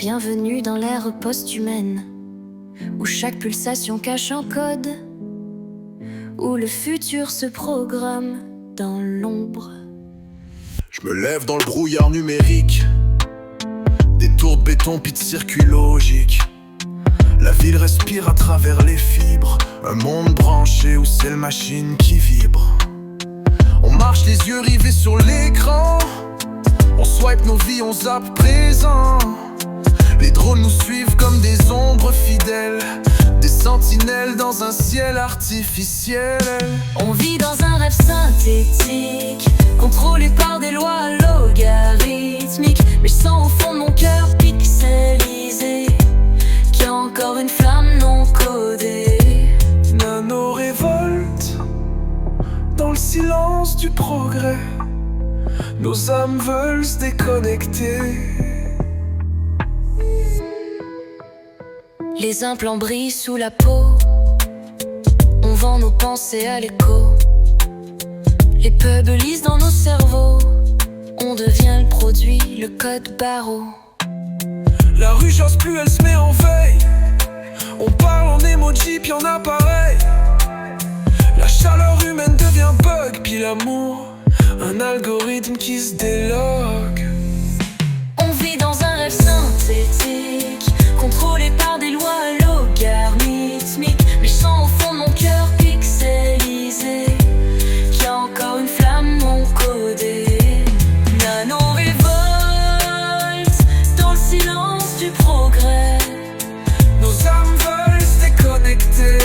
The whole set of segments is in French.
Bienvenue dans l'ère post-humaine, où chaque pulsation cache un code, où le futur se programme dans l'ombre. Je me lève dans le brouillard numérique, des tours de béton puis de circuits logiques. La ville respire à travers les fibres, un monde branché où c'est la machine qui vibre. On marche les yeux rivés sur l'écran, on swipe nos vies, on zappe présent. Les drones nous suivent comme des ombres fidèles, des sentinelles dans un ciel artificiel. On vit dans un rêve synthétique, contrôlé par des lois logarithmiques. Mais je sens au fond de mon cœur pixelisé qu'il y a encore une flamme non codée. Nano-révolte dans le silence du progrès. Nos âmes veulent se déconnecter. Les implants brillent sous la peau, on vend nos pensées à l'écho. Les pubs lisent dans nos cerveaux, on devient le produit, le code barreau. La rue j'ose plus, elle se met en veille. On parle en emoji puis en appareil. La chaleur humaine devient bug, puis l'amour, un algorithme qui se délogue. On vit dans un rêve synthétique, contrôlé par des lois logarithmiques. Mais je sens au fond de mon cœur pixelisé qu'il y a encore une flamme non codée. Nano-révolte dans le silence du progrès. Nos âmes veulent se déconnecter.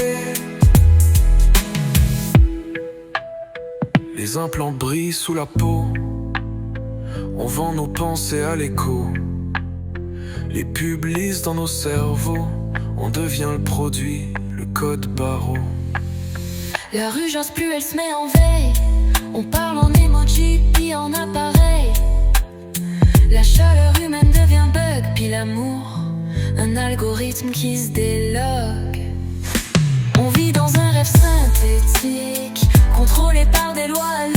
Les implants brillent sous la peau, on vend nos pensées à l'écho. Les pubs lisent dans nos cerveaux, on devient le produit, le code barreau. La rue j'ose plus, elle se met en veille. On parle en emoji puis en appareil. La chaleur humaine devient bug, puis l'amour, un algorithme qui se délogue. On vit dans un rêve synthétique, contrôlé par des lois